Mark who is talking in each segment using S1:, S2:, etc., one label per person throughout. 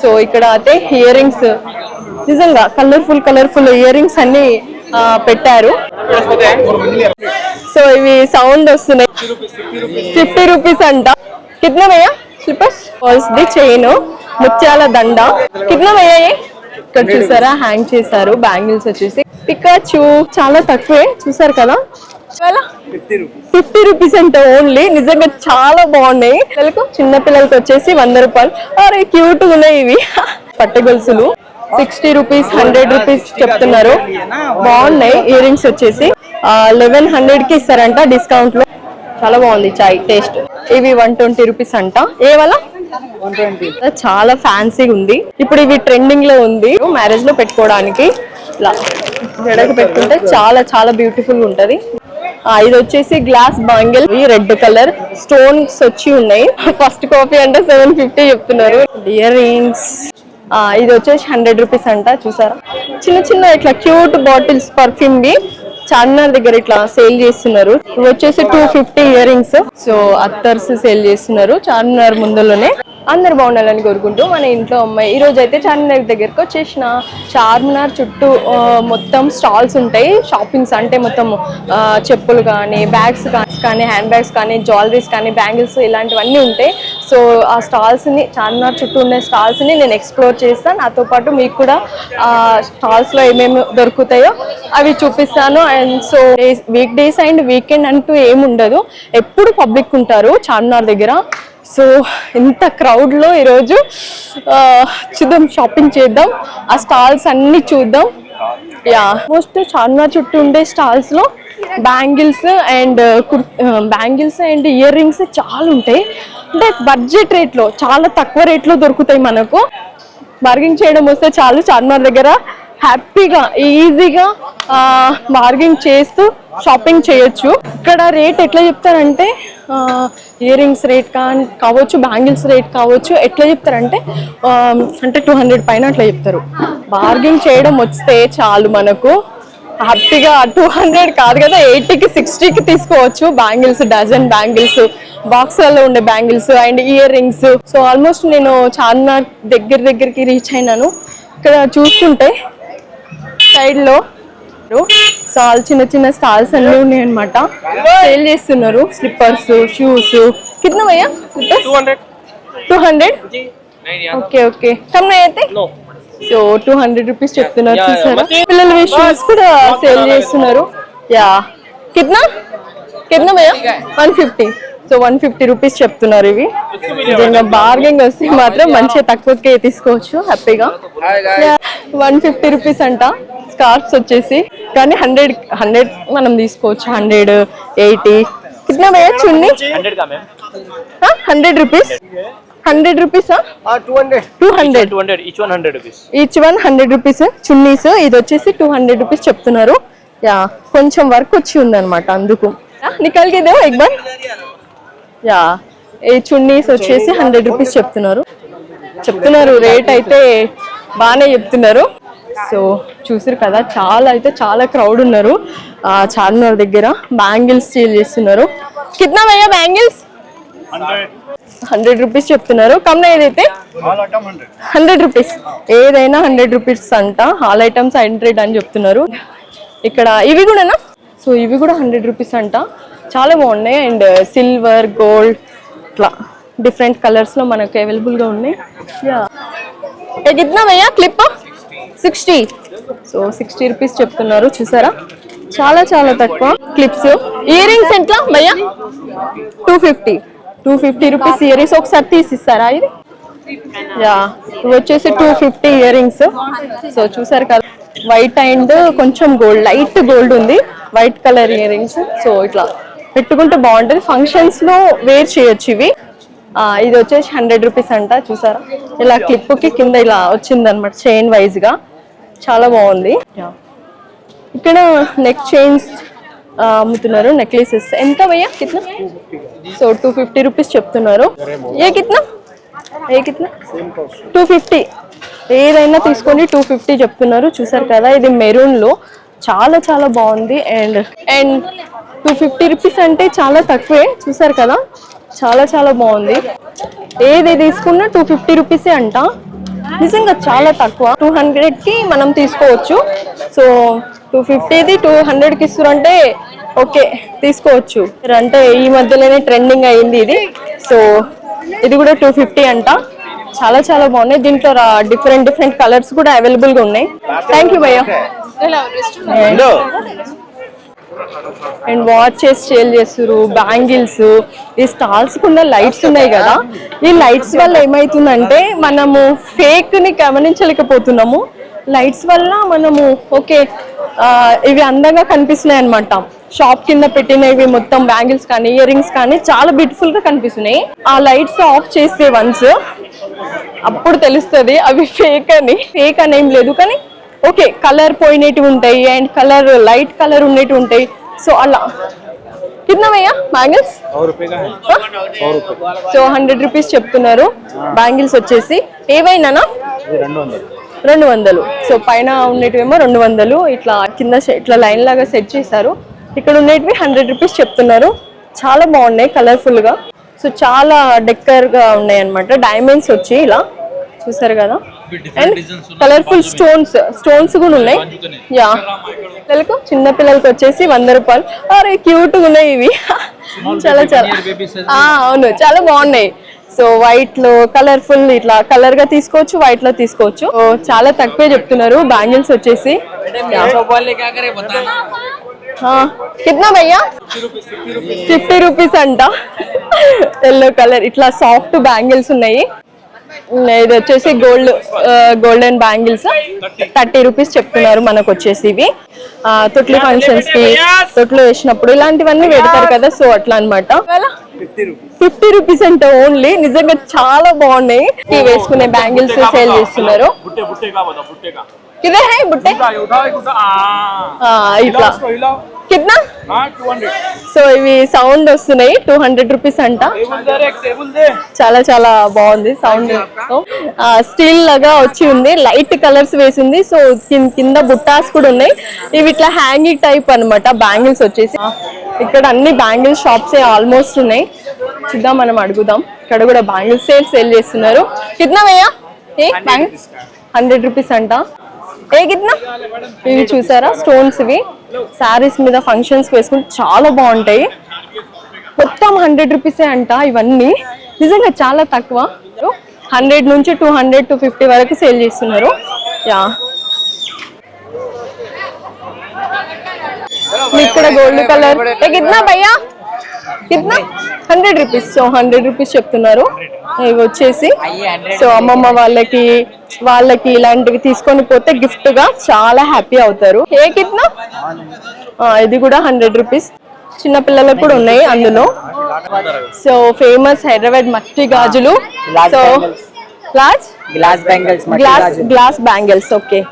S1: So ఇక్కడ అయితే ear rings నిజంగా కలర్ఫుల్ ఇయర్ రింగ్స్ అన్ని పెట్టారు. సో ఇవి సౌండ్ వస్తున్నాయి. 50 రూపీస్ అంట. కిतना भैया స్లిప్పర్స్ ది చైన్ ముత్యాల దండ కిतना भैया ये ఇక్కడ చూసారా హ్యాంగ్ చేశారు. బ్యాంగిల్స్ వచ్చేసి పికాచు చాలా తక్కువే చూసారు కదా. 50 రూపీస్ అంటే ఓన్లీ. నిజంగా చాలా బాగున్నాయి. చిన్న పిల్లలకి వచ్చేసి 100 రూపాయలు. అరే క్యూట్ ఉన్నాయి ఇవి. పట్టె గొలుసులు 60 రూపీస్ 100 రూపీస్ చెప్తున్నారు. బాగున్నాయి. ఇయర్ రింగ్స్ వచ్చేసి 1100 కి ఇస్తారంట డిస్కౌంట్ లో. చాలా బాగుంది చాయ్ టేస్ట్. ఇవి 120 రూపీస్ అంట. ఏ వాళ్ళ 120. చాలా ఫ్యాన్సీగా ఉంది. ఇప్పుడు ఇవి ట్రెండింగ్ లో ఉంది. మ్యారేజ్ లో పెట్టుకోవడానికి ఇలా జడకు పెట్టుకుంటే చాలా చాలా బ్యూటిఫుల్ ఉంటది. ఇది వచ్చేసి గ్లాస్ బాంగిల్ రెడ్ కలర్ స్టోన్స్ వచ్చి ఉన్నాయి. ఫస్ట్ కాపీ అంటే 750 చెప్తున్నారు. ఇయర్ రింగ్స్ ఇది వచ్చేసి 100 రూపీస్ అంట. చూసారా చిన్న చిన్న ఇట్లా క్యూట్ బాటిల్స్ పర్ఫ్యూమ్ వి చార్మినార్ దగ్గర ఇట్లా సేల్ చేస్తున్నారు. ఇవి వచ్చేసి 250 ఇయర్ రింగ్స్. సో అత్తర్స్ సేల్ చేస్తున్నారు చార్మినార్ ముందులోనే. అందరు బాగుండాలని కోరుకుంటూ మన ఇంట్లో అమ్మాయి ఈ రోజు అయితే చార్మినార్ దగ్గరకు వచ్చేసిన. చార్మినార్ చుట్టూ మొత్తం స్టాల్స్ ఉంటాయి. షాపింగ్స్ అంటే మొత్తం చెప్పులు కానీ బ్యాగ్స్ కానీ హ్యాండ్ బ్యాగ్స్ కానీ జ్యువెలరీస్ కానీ బ్యాంగిల్స్ ఇలాంటివన్నీ ఉంటాయి. సో ఆ స్టాల్స్ని చార్మినార్ చుట్టూ ఉండే స్టాల్స్ని నేను ఎక్స్ప్లోర్ చేస్తాను. నాతో పాటు మీకు కూడా స్టాల్స్లో ఏమేమి దొరుకుతాయో అవి చూపిస్తాను. And so weak days and weekend అంటూ ఏముండదు, ఎప్పుడు పబ్లిక్ ఉంటారు చార్మినార్ దగ్గర. సో ఇంత క్రౌడ్లో ఈరోజు చూద్దాం, షాపింగ్ చేద్దాం, ఆ స్టాల్స్ అన్నీ చూద్దాం. మోస్ట్ చార్మినార్ చుట్టూ ఉండే స్టాల్స్లో బ్యాంగిల్స్ అండ్ ఇయర్ రింగ్స్ చాలా ఉంటాయి. అంటే బడ్జెట్ రేట్లో చాలా తక్కువ రేట్లో దొరుకుతాయి. మనకు బార్గెనింగ్ చేయడం వస్తే చాలు చార్మినార్ దగ్గర హ్యాపీగా ఈజీగా బార్గెనింగ్ చేస్తూ షాపింగ్ చేయొచ్చు. ఇక్కడ రేట్ ఎట్లా చెప్తారంటే ఇయర్ రింగ్స్ రేట్ కావచ్చు బ్యాంగిల్స్ రేట్ కావచ్చు ఎట్లా చెప్తారంటే అంటే 200 పైన అట్లా చెప్తారు. బార్గెనింగ్ చేయడం వస్తే చాలు మనకు హ్యాపీగా 200 కాదు కదా 80కి 60కి తీసుకోవచ్చు. బ్యాంగిల్స్ డజన్ బ్యాంగిల్స్ బాక్స్లలో ఉండే bangles and ear rings. So almost నేను చార్మినార్ దగ్గరికి రీచ్ అయినాను. ఇక్కడ చూసుకుంటే సైడ్ లో స్టాల్ చిన్న చిన్న స్టాల్స్ అన్నీ ఉన్నాయి అనమాట. సేల్ చేస్తున్నారు స్లిప్పర్స్ షూస్. కిतना भैया 200 ఓకే ఓకే కమ్ అయితే. సో 200 రూపీస్ చెప్తున్నారు. చూసారా పిల్లల షూస్ కూడా సేల్ చేస్తున్నారు. కిतना भैया 150. సో 150 రూపీస్ చెప్తున్నారు. ఇవి నిజంగా బార్గెనింగ్ వస్తే మాత్రం మంచిగా తక్కువకే తీసుకోవచ్చు హ్యాపీగా. 150 రూపీస్ అంట. స్కార్ఫ్స్ వచ్చేసి కానీ 100 మనం తీసుకోవచ్చు. 180. కిतना भैया చున్నీ 100 rupees 100 rupees 200 each one 100 rupees chunnis. ఇది వచ్చేసి 200 రూపీస్ చెప్తున్నారు. కొంచెం వర్క్ వచ్చి ఉందన్నమాట అందుకు. నికల్కి దో ఎక్ బార్. ఈ చున్నీస్ వచ్చేసి 100 రూపీస్ చెప్తున్నారు. రేట్ అయితే బాగానే చెప్తున్నారు. సో చూసారు కదా చాలా క్రౌడ్ ఉన్నారు చార్మినార్ దగ్గర. బ్యాంగిల్స్ సేల్ చేస్తున్నారు. కిतना भैया బ్యాంగిల్స్ 100 రూపీస్ చెప్తున్నారు. కమ్నా ఏదైతే 100 రూపీస్ ఏదైనా 100 రూపీస్ అంట. ఆల్ ఐటమ్స్ 100 అని చెప్తున్నారు. ఇక్కడ ఇవి కూడానా. సో ఇవి కూడా 100 రూపీస్ అంట. చాలా బాగున్నాయి. అండ్ సిల్వర్ గోల్డ్ ఇట్లా డిఫరెంట్ కలర్స్ లో మనకు అవైలబుల్ గా ఉన్నాయి. కిतना भैया క్లిప్ 60. సో 60 రూపీస్ చెప్తున్నారు. చూసారా చాలా తక్కువ. క్లిప్స్ ఇయర్ రింగ్స్ ఎంట్లా భయ్యా 250 రూపీస్ ఇయర్ రింగ్స్. ఒకసారి తీసిస్తారా ఇది. ఇవి వచ్చేసి 250 ఇయర్ రింగ్స్. సో చూసారు కదా వైట్ అండ్ కొంచెం గోల్డ్ లైట్ గోల్డ్ ఉంది. White colour ear rings. So ఇట్లా పెట్టుకుంటే బాగుంటుంది. ఫంక్షన్స్ లో వేర్ చేయొచ్చు ఇవి. ఇది వచ్చేసి 100 రూపీస్ అంట. చూసారా ఇలా క్లిప్ కి కింద ఇలా వచ్చింది అనమాట చైన్ వైజ్ గా. చాలా బాగుంది. ఇక్కడ నెక్ చైన్స్ అమ్ముతున్నారు. నెక్లెసెస్ ఎంత భయ్యా కిतना. సో 250 రూపీస్ చెప్తున్నారు. ఏ కిतना 250. ఏదైనా తీసుకొని 250 చెప్తున్నారు. చూసారు కదా ఇది మెరూన్ లో చాలా బాగుంది. అండ్ 250 రూపీస్ అంటే చాలా తక్కువే. చూసారు కదా చాలా బాగుంది. ఏది తీసుకున్నా 250 రూపీసే అంట. నిజంగా చాలా తక్కువ. 200కి మనం తీసుకోవచ్చు. సో 250ది 200కి ఇస్తారంటే ఓకే తీసుకోవచ్చు. అంటే ఈ మధ్యలోనే ట్రెండింగ్ అయింది ఇది. సో ఇది కూడా 250 అంట. చాలా చాలా బాగున్నాయి. దీంట్లో డిఫరెంట్ డిఫరెంట్ కలర్స్ కూడా అవైలబుల్ గా ఉన్నాయి. థ్యాంక్ యూ భయ్యా. అండ్ వాచెస్ సేల్ చేస్తారు, బ్యాంగిల్స్. ఈ స్టాల్స్ కున్న లైట్స్ ఉన్నాయి కదా, ఈ లైట్స్ వల్ల ఏమైతుందంటే మనము ఫేక్ ని గమనించలేకపోతున్నాము. లైట్స్ వల్ల మనము ఓకే ఇవి అందంగా కనిపిస్తున్నాయి అనమాట. షాప్ కింద పెట్టినవి మొత్తం బ్యాంగిల్స్ కానీ ఇయర్ రింగ్స్ కానీ చాలా బ్యూటిఫుల్ గా కనిపిస్తున్నాయి. ఆ లైట్స్ ఆఫ్ చేస్తే వన్స్ అప్పుడు తెలుస్తుంది అవి ఫేక్ అని. ఫేక్ అని ఏం లేదు కానీ ఓకే కలర్ పోయినట్టు ఉంటాయి అండ్ కలర్ లైట్ కలర్ ఉన్నట్టు ఉంటాయి. సో అలా కింద భయ్యా బ్యాంగిల్స్? సో 100 రూపీస్ చెప్తున్నారు బ్యాంగిల్స్ వచ్చేసి. ఏవైనా 200. సో పైన ఉన్నటివేమో 200. ఇట్లా కింద ఇట్లా లైన్ లాగా సెట్ చేశారు. ఇక్కడ ఉన్నటివి 100 రూపీస్ చెప్తున్నారు. చాలా బాగున్నాయి కలర్ఫుల్ గా. సో చాలా డెక్కర్ గా ఉన్నాయి అనమాట. డైమండ్స్ వచ్చి ఇలా చూసారు కదా. అండ్ కలర్ఫుల్ స్టోన్స్ కూడా ఉన్నాయి. యా పిల్లలకు చిన్న పిల్లలకి వచ్చేసి 100 రూపాయలు. అరే క్యూట్ గా ఉన్నాయి ఇవి. చాలా చాలా అవును చాలా బాగున్నాయి. సో వైట్ లో కలర్ఫుల్ ఇట్లా కలర్ గా తీసుకోవచ్చు, వైట్ లో తీసుకోవచ్చు. చాలా తక్కువే చెప్తున్నారు బ్యాంగిల్స్ వచ్చేసి. కిतना భయ్యా? 50 రూపీస్ అంట. ఎల్లో కలర్ ఇట్లా సాఫ్ట్ బ్యాంగిల్స్ ఉన్నాయి. ఇది వచ్చేసి గోల్డెన్ బ్యాంగిల్స్ 30 రూపీస్ చెప్తున్నారు మనకు వచ్చేసి. ఇవి తొట్లు ఫంక్షన్స్ కి తొట్లు వేసినప్పుడు ఇలాంటివన్నీ పెడతారు కదా, సో అట్లా అనమాట. 50 రూపీస్ అంటే ఓన్లీ. నిజంగా చాలా బాగున్నాయి. వేసుకునే బ్యాంగిల్స్ సేల్ చేస్తున్నారు. ఇదే హై బుట్టే ఇట్లా కిतना? 200. సో ఇవి సౌండ్ వస్తున్నాయి. 200 రూపీస్ అంట. చాలా చాలా బాగుంది సౌండ్. స్టీల్ లాగా వచ్చి ఉంది, లైట్ కలర్స్ వేసింది. సో కింద బుట్టాస్ కూడా ఉన్నాయి. ఇవి ఇట్లా హ్యాంగింగ్ టైప్ అనమాట బ్యాంగిల్స్ వచ్చేసి. ఇక్కడ అన్ని బ్యాంగిల్స్ షాప్స్ ఆల్మోస్ట్ ఉన్నాయి. చూద్దాం మనం అడుగుదాం. ఇక్కడ కూడా బ్యాంగిల్స్ సేల్ చేస్తున్నారు. కిतना భయ్యా? 100 రూపీస్ అంట. ఏ కిतना? ఇవి చూసారా స్టోన్స్. ఇవి శారీస్ మీద ఫంక్షన్స్ వేసుకుంటే చాలా బాగుంటాయి. మొత్తం 100 రూపీసే అంట ఇవన్నీ. నిజంగా చాలా తక్కువ. 100 నుంచి 200 to 50 వరకు సేల్ చేస్తున్నారు. యా ఇక్కడ గోల్డ్ కలర్. ఏ కిतना భయ్యా? కిतना? 100 రూపీస్. సో 100 రూపీస్ చెప్తున్నారు. ఇవి వచ్చేసి సో అమ్మమ్మ వాళ్ళకి ఇలాంటివి తీసుకొని పోతే గిఫ్ట్ గా చాలా హ్యాపీ అవుతారు. ఏ కిतना? ఇది కూడా 100 రూపీస్. చిన్న పిల్లలకు కూడా ఉన్నాయి అందులో. సో ఫేమస్ హైదరాబాద్ మట్టి గాజులు. So glass bangles. ఓకే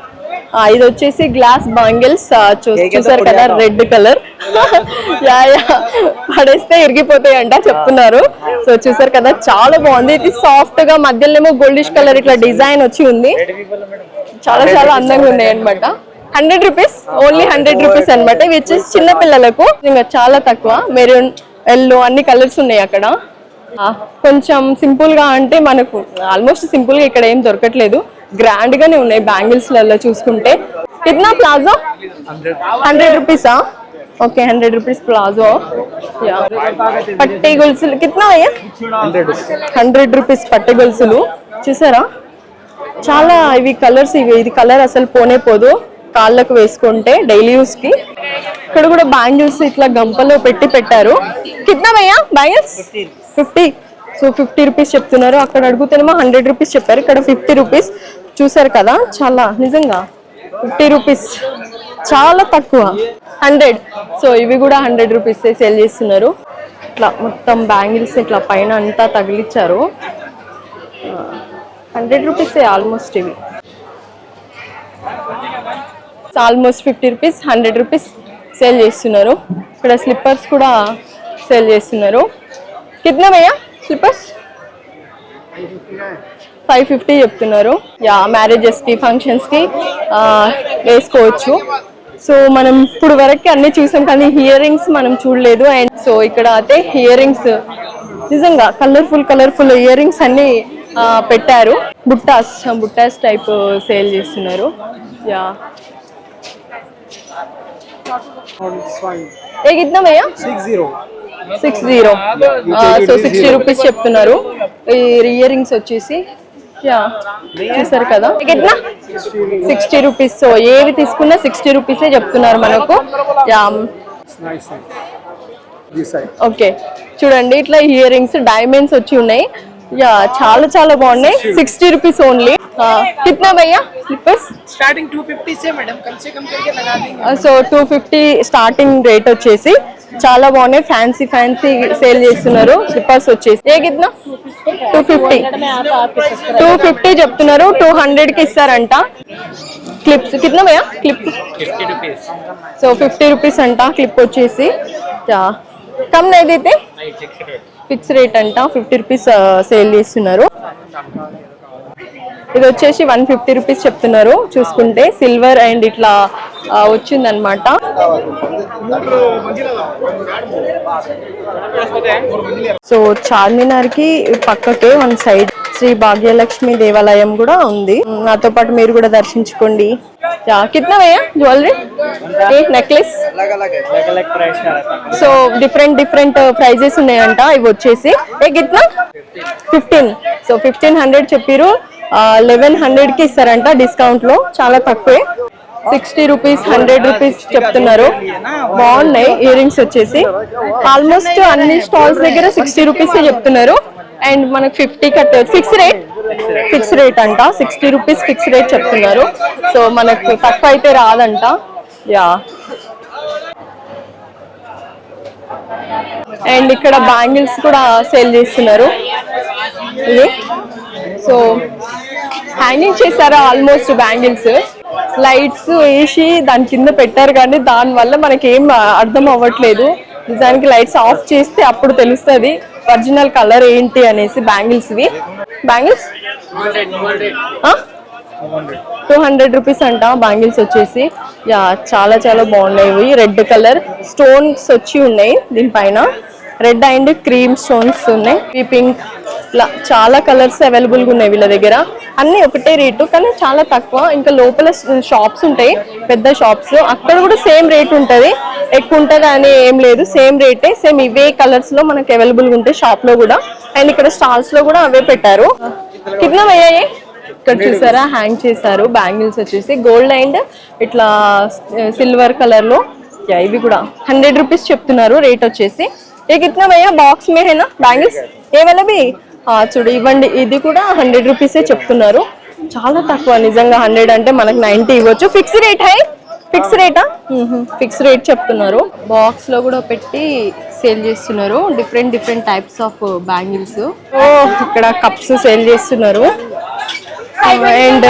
S1: ఇది వచ్చేసి గ్లాస్ బ్యాంగిల్స్. చూసారు కదా రెడ్ కలర్. పడేస్తే ఇరిగిపోతాయి అంట చెప్తున్నారు. సో చూసారు కదా చాలా బాగుంది. ఇది సాఫ్ట్ గా మధ్యలో గోల్డిష్ కలర్ ఇట్లా డిజైన్ వచ్చి ఉంది. చాలా చాలా అందంగా ఉన్నాయి అనమాట. 100 రూపీస్ ఓన్లీ 100 రూపీస్ అనమాట. ఇవి వచ్చేసి చిన్న పిల్లలకు ఇంకా చాలా తక్కువ. మెరూన్, ఎల్లో అన్ని కలర్స్ ఉన్నాయి అక్కడ. కొంచెం సింపుల్ గా అంటే మనకు ఆల్మోస్ట్ సింపుల్ గా ఇక్కడ ఏం దొరకట్లేదు. గ్రాండ్ గానే ఉన్నాయి బ్యాంగిల్స్ లలో చూసుకుంటే. కిतना ప్లాజో? 100 రూపీసా? Okay 100 rupees palazzo. పట్టి గొలుసులు కిतना భయ్యా? 100 రూపీస్ పట్టి గొలుసులు. చూసారా చాలా ఇవి కలర్స్. ఇది కలర్ అసలు పోనే పోదు కాళ్ళకు వేసుకుంటే డైలీ యూస్ కి. ఇక్కడ కూడా బ్యాంగిల్స్ ఇట్లా గంపలో పెట్టారు. కిतना భయ్యా బ్యాంగిల్స్? 50. సో 50 రూపీస్ చెప్తున్నారు. అక్కడ అడుగుతేనేమో 100 రూపీస్ చెప్పారు. ఇక్కడ 50 రూపీస్. చూసారు కదా చాలా నిజంగా 50 రూపీస్ చాలా తక్కువ. 100. సో ఇవి కూడా 100 రూపీస్ సేల్ చేస్తున్నారు. ఇట్లా మొత్తం బ్యాంగిల్స్ ఇట్లా పైన అంతా తగిలిచ్చారు. 100 రూపీస్ ఆల్మోస్ట్. ఇవి ఆల్మోస్ట్ 50 రూపీస్ 100 రూపీస్ సేల్ చేస్తున్నారు. ఇక్కడ స్లిప్పర్స్ కూడా సేల్ చేస్తున్నారు. కిतना భయ్యా స్లిప్పర్స్? 550 చెప్తున్నారు. యా మ్యారేజెస్ కి ఫంక్షన్స్ కి వేసుకోవచ్చు. సో మనం ఇప్పుడు వరకు అన్ని చూసాం కానీ ఇయర్ రింగ్స్ మనం చూడలేదు. అండ్ సో ఇక్కడ అయితే ఇయర్ రింగ్స్ నిజంగా కలర్ఫుల్ ఇయర్ రింగ్స్ అన్ని పెట్టారు. బుట్టాస్ టైప్ సేల్ చేస్తున్నారు. యా ఏ కిतना भैया 60 సో 60 రూపీస్ చెప్తున్నారు. ఈ ఇయర్ రింగ్స్ వచ్చేసి యా చూసారు కదా కిतना 60 రూపీస్. సో ఏవి తీసుకున్నా 60 రూపీసే చెప్తున్నారు మనకు. యా ఓకే చూడండి ఇట్లా ఇయర్ రింగ్స్ డైమండ్స్ వచ్చి ఉన్నాయి. యా చాలా చాలా బాగున్నాయి. 60 రూపీస్ ఓన్లీ. कितना भैया स्लीपर्स
S2: स्टार्टिंग 250 से मैडम कम से कम करके लगा देंगे.
S1: సో 250 స్టార్టింగ్ రేట్ వచ్చేసి చాలా బాగున్నాయి. ఫ్యాన్సీ సేల్ చేస్తున్నారు. స్లిప్పర్స్ వచ్చేసి ఏ కిतना 250 చెప్తున్నారు. 200 కి ఇస్తారంట. క్లిప్స్ కిतना भैया క్లిప్
S2: 50 रुपीस.
S1: సో 50 రూపీస్ అంట క్లిప్ వచ్చేసి. యా కమ్ नहीं देते ఫిక్స్ రేట్ అంట. 50 రూపీస్ సేల్ చేస్తున్నారు. ఇది వచ్చేసి 150 రూపీస్ చెప్తున్నారు. చూసుకుంటే సిల్వర్ అండ్ ఇట్లా వచ్చిందనమాట. సో చార్మినార్ కి పక్కకే వన్ సైడ్ శ్రీ భాగ్యలక్ష్మి దేవాలయం కూడా ఉంది. నాతో పాటు మీరు కూడా దర్శించుకోండి. కిतना भैया ज्वेलरी एक नेकलेस
S2: अलग प्राइस का रहता है.
S1: సో డిఫరెంట్ ప్రైజెస్ ఉన్నాయంట. ఇవి వచ్చేసి ఏ కిतना 15. సో 1500 చెప్పారు. 1100 కి ఇస్తారంట డిస్కౌంట్ లో. చాలా తక్కువే. 60 రూపీస్ 100 రూపీస్ చెప్తున్నారు. బాగున్నాయి ఇయర్ రింగ్స్ వచ్చేసి. ఆల్మోస్ట్ అన్ని స్టాల్స్ దగ్గర 60 రూపీస్ చెప్తున్నారు. అండ్ మనకు 50 కట్టవచ్చు. ఫిక్స్ రేట్ అంట. 60 రూపీస్ ఫిక్స్ రేట్ చెప్తున్నారు. సో మనకు తక్కువ అయితే రాదంట. యా అండ్ ఇక్కడ బ్యాంగిల్స్ కూడా సేల్ చేస్తున్నారు. ఇది సో హ్యాంగింగ్ చేశారు ఆల్మోస్ట్ బ్యాంగిల్స్. లైట్స్ వేసి దాని కింద పెట్టారు కానీ దాని వల్ల మనకి ఏం అర్థం అవ్వట్లేదు. నిజానికి లైట్స్ ఆఫ్ చేస్తే అప్పుడు తెలుస్తుంది ఒరిజినల్ కలర్ ఏంటి అనేసి. బ్యాంగిల్స్ 200 రూపీస్ అంట బ్యాంగిల్స్ వచ్చేసి. యా చాలా చాలా బాగున్నాయి. రెడ్ కలర్ స్టోన్స్ వచ్చి ఉన్నాయి దీనిపైన. రెడ్ అండ్ క్రీమ్ స్టోన్స్ ఉన్నాయి. పింక్ ఇలా చాలా కలర్స్ అవైలబుల్ గా ఉన్నాయి వీళ్ళ దగ్గర. అన్ని ఒకటే రేటు కానీ చాలా తక్కువ. ఇంకా లోపల షాప్స్ ఉంటాయి పెద్ద షాప్స్. అక్కడ కూడా సేమ్ రేట్ ఉంటది. ఎక్కువ ఉంటది అని ఏం లేదు. సేమ్ రేటే. సేమ్ ఇవే కలర్స్ లో మనకి అవైలబుల్ గా ఉంటాయి షాప్ లో కూడా. అండ్ ఇక్కడ స్టాల్స్ లో కూడా అవే పెట్టారు. కిतना भैया ये ఇక్కడ చూసారా హ్యాంగ్ చేశారు. బ్యాంగిల్స్ వచ్చేసి గోల్డ్ అండ్ ఇట్లా సిల్వర్ కలర్ లో. ఇవి కూడా 100 రూపీస్ చెప్తున్నారు రేట్ వచ్చేసి. ఏ కిतना भैया బాక్స్ మే హేనా బ్యాంగిల్స్ ఏ वाला भी చూడు ఇవ్వండి. ఇది కూడా 100 రూపీసే చెప్తున్నారు. చాలా తక్కువ నిజంగా. 100 అంటే మనకు 90 ఇవ్వచ్చు. ఫిక్స్ రేట్ చెప్తున్నారు. బాక్స్ లో కూడా పెట్టి సేల్ చేస్తున్నారు. Different types of bangles. ఇక్కడ కప్స్ సేల్ చేస్తున్నారు. అండ్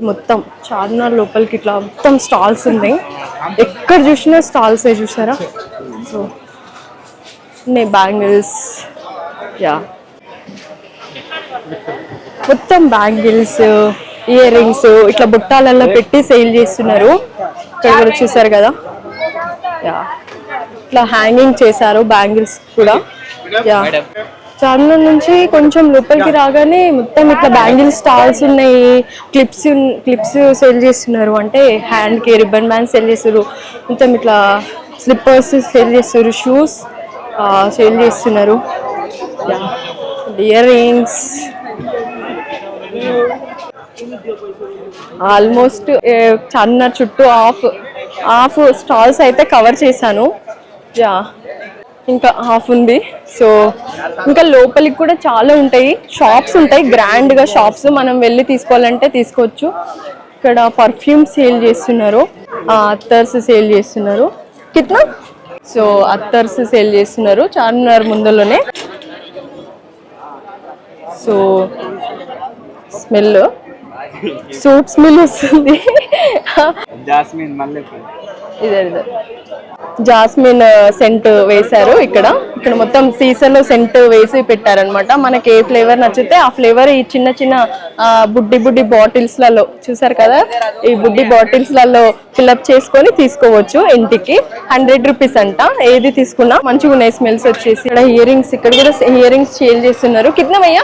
S1: మొత్తం చార్మినార్ లోపలికి ఇట్లా మొత్తం స్టాల్స్ ఉన్నాయి. ఎక్కడ చూసినా స్టాల్స్ చూసారా. సో బ్యాంగిల్స్ యా మొత్తం బ్యాంగిల్స్ ఇయర్ రింగ్స్ ఇట్లా బుట్టాలలో పెట్టి సేల్ చేస్తున్నారు. ఇక్కడ కూడా చూసారు కదా. యా ఇట్లా హ్యాంగింగ్ చేశారు బ్యాంగిల్స్ కూడా. యా చార్మినార్ నుంచి కొంచెం లోపలికి రాగానే మొత్తం ఇట్లా బ్యాంగిల్ స్టాల్స్ ఉన్నాయి. క్లిప్స్ సేల్ చేస్తున్నారు. అంటే హ్యాండ్ కి రిబ్బన్ బ్యాండ్ సేల్ చేస్తారు. మొత్తం ఇట్లా స్లిప్పర్స్ సేల్ చేస్తారు. షూస్ సేల్ చేస్తున్నారు. ఇయర్ రింగ్స్ ఆల్మోస్ట్ చార్మినార్ చుట్టూ హాఫ్ స్టాల్స్ అయితే కవర్ చేశాను. యా ఇంకా హాఫ్ ఉంది. సో ఇంకా లోపలికి కూడా చాలా ఉంటాయి. షాప్స్ ఉంటాయి గ్రాండ్ గా షాప్స్. మనం వెళ్ళి తీసుకోవాలంటే తీసుకోవచ్చు. ఇక్కడ పర్ఫ్యూమ్ సేల్ చేస్తున్నారు. అత్తర్స్ సేల్ చేస్తున్నారు. కిतना సో అత్తర్స్ సేల్ చేస్తున్నారు చార్మినార్ ముందులోనే. సో స్మెల్ సూప్ స్మెల్ వస్తుంది.
S2: జాస్మిన్ మల్లెపూలు
S1: ఇదే జాస్మిన్ సెంట్ వేశారు. ఇక్కడ మొత్తం సీసన్ సెంట్ వేసి పెట్టారనమాట. మనకి ఏ ఫ్లేవర్ నచ్చితే ఆ ఫ్లేవర్ ఈ చిన్న బుడ్డి బాటిల్స్ లలో చూసారు కదా. ఈ బుడ్డి బాటిల్స్ లలో ఫిల్అప్ చేసుకొని తీసుకోవచ్చు ఇంటికి. 100 రూపీస్ అంట. ఏది తీసుకున్నా మంచిగా ఉన్నాయి స్మెల్స్ వచ్చేసి. ఇక్కడ ఇయర్ రింగ్స్ కూడా సేల్ చేస్తున్నారు. కిतना भैया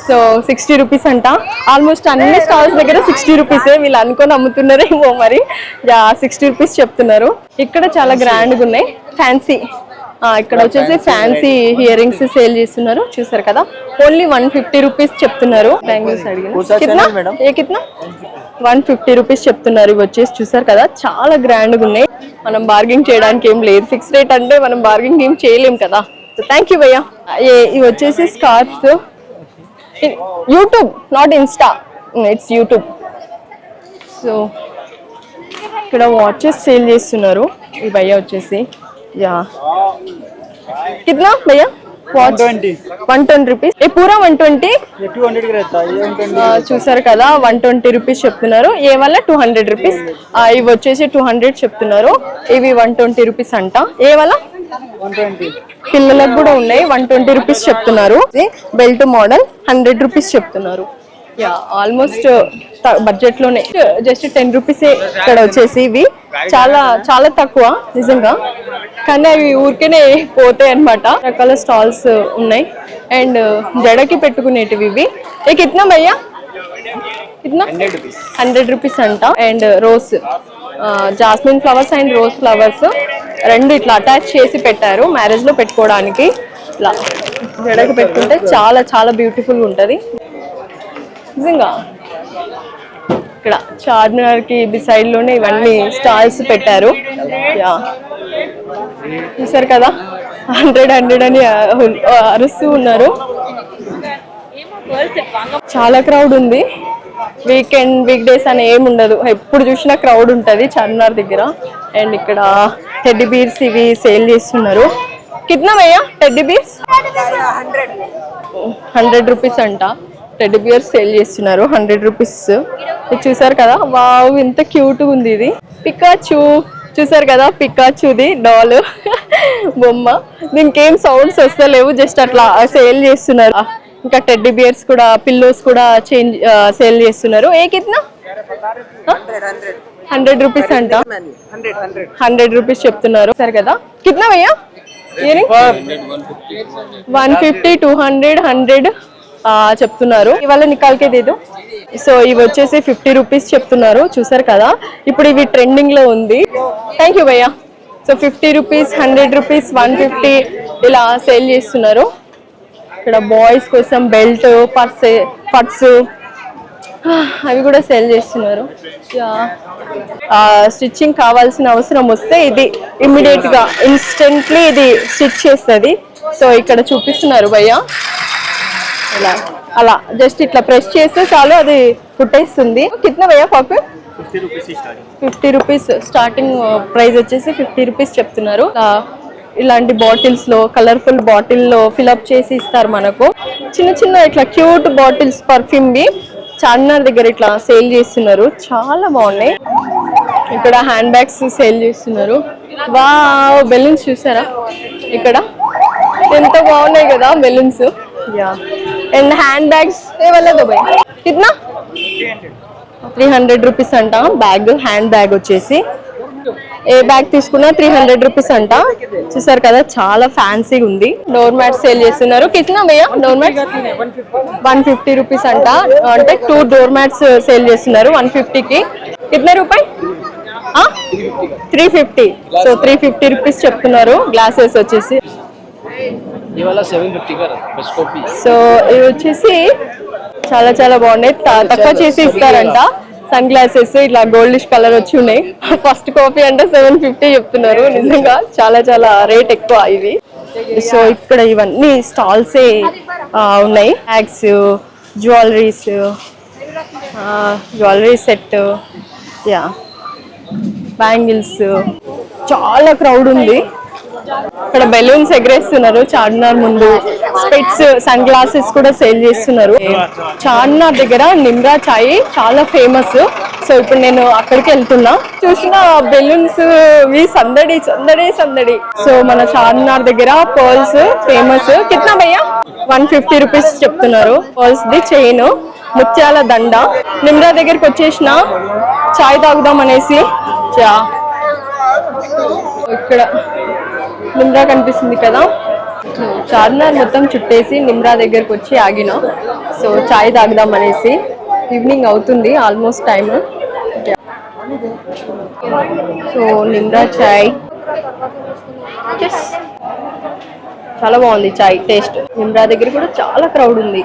S1: సో 60 రూపీస్ అంట. ఆల్మోస్ట్ అన్ని స్టాల్స్ దగ్గర 60 రూపీసే, వీళ్ళు అనుకొని అమ్ముతున్నారేమో మరి. 60 రూపీస్ చెప్తున్నారు. ఇక్కడ చాలా గ్రాండ్గా ఉన్నాయి, ఫ్యాన్సీ. ఇక్కడ వచ్చేసి ఫ్యాన్సీ ఇయర్ రింగ్స్ సేల్ చేస్తున్నారు, చూసారు కదా. ఓన్లీ 150 రూపీస్ చెప్తున్నారు. బ్యాంగిల్స్ అడిగిన ఏ కిतना 150 రూపీస్ చెప్తున్నారు. ఇవి వచ్చేసి చూసారు కదా, చాలా గ్రాండ్గా ఉన్నాయి. మనం బార్గెనింగ్ చేయడానికి ఏం లేదు, ఫిక్స్ రేట్ అంటే మనం బార్గెనింగ్ ఏం చేయలేం కదా. థ్యాంక్ యూ భయ్యా. ఇవి వచ్చేసి scarfs, YouTube not Insta, it's YouTube. So ఇక్కడ వాచెస్ సేల్ చేస్తున్నారు ఈ భయ్యా వచ్చేసి. యా कितना भैया वॉच 120 రూపీస్. ఏ పూరా 120 చూసారు కదా, 120 రూపీస్ చెప్తున్నారు. ఏ వల్ల 200 రూపీస్. ఇవి వచ్చేసి 200 చెప్తున్నారు. ఇవి 120 రూపీస్ అంట. ఏ వల్ల 120. పిల్లలకు కూడా ఉన్నాయి, 120 రూపీస్ చెప్తున్నారు. బెల్ట్ మోడల్ 100 రూపీస్ చెప్తున్నారు. యా ఆల్మోస్ట్ బడ్జెట్ లోనే, జస్ట్ 10 రూపీసే ఇక్కడ వచ్చేసి. ఇవి చాలా చాలా తక్కువ నిజంగా, కానీ అవి ఊరికేనే పోతాయి అనమాట. రకాల స్టాల్స్ ఉన్నాయి. అండ్ జడకి పెట్టుకునేటివి ఇవి. ఏ కిतना భయ్యా, కిतना 100 రూపీస్ అంట. And rose, jasmine flowers and rose flowers రెండు ఇట్లా అటాచ్ చేసి పెట్టారు, మ్యారేజ్ లో పెట్టుకోవడానికి. ఇట్లా జడకి పెట్టుకుంటే చాలా చాలా బ్యూటిఫుల్ ఉంటుంది నిజంగా. ఇక్కడ చార్మినార్ కి బిసైడ్ లోనే ఇవన్నీ స్టాల్స్ పెట్టారు. యా చూసారు కదా, 100 అని అరుస్తూ ఉన్నారు. చాలా క్రౌడ్ ఉంది. వీకెండ్ వీక్ డేస్ అని ఏమి ఉండదు, ఎప్పుడు చూసినా క్రౌడ్ ఉంటుంది చార్మినార్ దగ్గర. అండ్ ఇక్కడ టెడ్డీ బీర్స్ ఇవి సేల్ చేస్తున్నారు. కిतना భయ్యా టెడ్డీ బీర్స్ 100 రూపీస్ అంట. టెడ్డీ బియర్స్ సేల్ చేస్తున్నారు 100 రూపీస్. ఇది చూసారు కదా, వావ్ ఎంత క్యూట్ ఉంది ఇది. పికాచు చూసారు కదా, పికాచుది డాల్ బొమ్మ. దీనికి ఏం సౌండ్స్ వస్తలేవు, జస్ట్ అట్లా సేల్ చేస్తున్నారు. ఇంకా టెడ్డీ బియర్స్ కూడా, పిల్లోస్ కూడా సేల్ చేస్తున్నారు. ఏ కిतना 100 రూపీస్ అంట. 100 రూపీస్ చెప్తున్నారు. సరే కదా, కిतना భయ్యా 150 200 100 చెప్తున్నారు. ఇవాళ నికాల్కే దేదు. సో ఇవి వచ్చేసి 50 రూపీస్ చెప్తున్నారు, చూసారు కదా. ఇప్పుడు ఇవి ట్రెండింగ్ లో ఉంది. థ్యాంక్ యూ భయ్యా. సో 50 రూపీస్ 100 రూపీస్ 150 ఇలా సేల్ చేస్తున్నారు. ఇక్కడ బాయ్స్ కోసం బెల్ట్, పర్స్ అవి కూడా సేల్ చేస్తున్నారు. స్టిచ్చింగ్ కావాల్సిన అవసరం వస్తే ఇది ఇమ్మీడియట్ గా ఇన్స్టెంట్లీ ఇది స్టిచ్ చేస్తుంది. సో ఇక్కడ చూపిస్తున్నారు భయ్యా. ఇలా అలా జస్ట్ ఇట్లా ప్రెస్ చేస్తే చాలు, అది కుట్టేస్తుంది. కిतना భయ్యా కాఫీ 50 రూపీస్ స్టార్టింగ్ ప్రైస్ వచ్చేసి 50 రూపీస్ చెప్తున్నారు. ఇలాంటి బాటిల్స్ లో, కలర్ఫుల్ బాటిల్ లో ఫిల్అప్ చేసి ఇస్తారు మనకు. చిన్న చిన్న ఇట్లా క్యూట్ బాటిల్స్ పర్ఫ్యూమ్ వి చార్మినార్ దగ్గర ఇట్లా సేల్ చేస్తున్నారు, చాలా బాగున్నాయి. ఇక్కడ హ్యాండ్ బ్యాగ్స్ సేల్ చేస్తున్నారు. వావ్ బెలూన్స్ చూసారా ఇక్కడ ఎంత బాగున్నాయి కదా balloons. Yeah and handbags ఏ వల్లదో భయ్ కిतना 300 రూపీస్ అంట. బ్యాగ్, హ్యాండ్ బ్యాగ్ వచ్చేసి ఏ బ్యాగ్ తీసుకున్నా 300 రూపీస్ అంట. చూసారు కదా, చాలా ఫ్యాన్సీగా ఉంది. డోర్ మ్యాట్ సేల్ చేస్తున్నారు. కిतना భయ్యా డోర్ మ్యాట్ 150 రూపీస్ అంట. అంటే 2 డోర్ మ్యాట్స్ సేల్ చేస్తున్నారు 150కి. కిतना రూపాయి 350. సో 350 రూపీస్ చెప్తున్నారు. గ్లాసెస్ వచ్చేసి సో ఇవి వచ్చేసి చాలా చాలా బాగున్నాయి, తక్కువ చేసి ఇస్తారంట. సన్ గ్లాసెస్ ఇట్లా గోల్డిష్ కలర్ వచ్చి ఉన్నాయి. ఫస్ట్ కాపీ అంటే 750 చెప్తున్నారు. నిజంగా చాలా చాలా రేట్ ఎక్కువ ఇవి. సో ఇక్కడ ఇవన్నీ స్టాల్సే ఉన్నాయి. Bags, jewellery set, yeah bangles. చాలా క్రౌడ్ ఉంది. ఇక్కడ బెలూన్స్ ఎగరేస్తున్నారు చార్మినార్ ముందు. స్పెట్స్, సన్ గ్లాసెస్ కూడా సేల్ చేస్తున్నారు. చార్మినార్ దగ్గర నిమ్రా చాయ్ చాలా ఫేమస్. సో ఇప్పుడు నేను అక్కడికి వెళ్తున్నా. చూసిన బెలూన్స్ సందడి సందడి సందడి. సో మన చార్మినార్ దగ్గర పర్ల్స్ ఫేమస్. కిतना భయ్యా 150 రూపీస్ చెప్తున్నారు. పర్ల్స్ ది చైన్, ముత్యాల దండ. నిమ్రా దగ్గరికి వచ్చేసిన చాయ్ తాగుదాం అనేసి. ఇక్కడ నిమ్రా కనిపిస్తుంది కదా, సో చార్మినార్ మొత్తం చుట్టేసి నిమ్రా దగ్గరకు వచ్చి ఆగిన. సో చాయ్ తాగుదాం అనేసి. ఈవినింగ్ అవుతుంది ఆల్మోస్ట్ టైమ్. సో నిమ్రా చాయ్ చాలా బాగుంది చాయ్ టేస్ట్. నిమ్రా దగ్గర కూడా చాలా క్రౌడ్ ఉంది.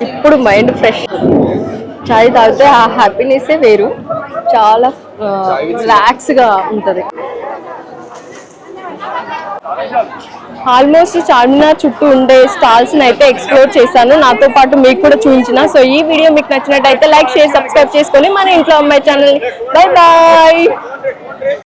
S1: ఇప్పుడు మైండ్ ఫ్రెష్. చాయ్ తాగితే ఆ హ్యాపీనెస్ వేరు, చాలా రిలాక్స్ గా ఉంటది. ఆల్మోస్ట్ చార్మినార్ చుట్టూ ఉండే స్టాల్స్ అయితే ఎక్స్ప్లోర్ చేశాను, నాతో పాటు మీకు కూడా చూపించిన. సో ఈ వీడియో మీకు నచ్చినట్టయితే లైక్, షేర్, సబ్స్క్రైబ్ చేసుకొని మన ఇంట్లో అమ్మాయి ఛానల్. Bye bye.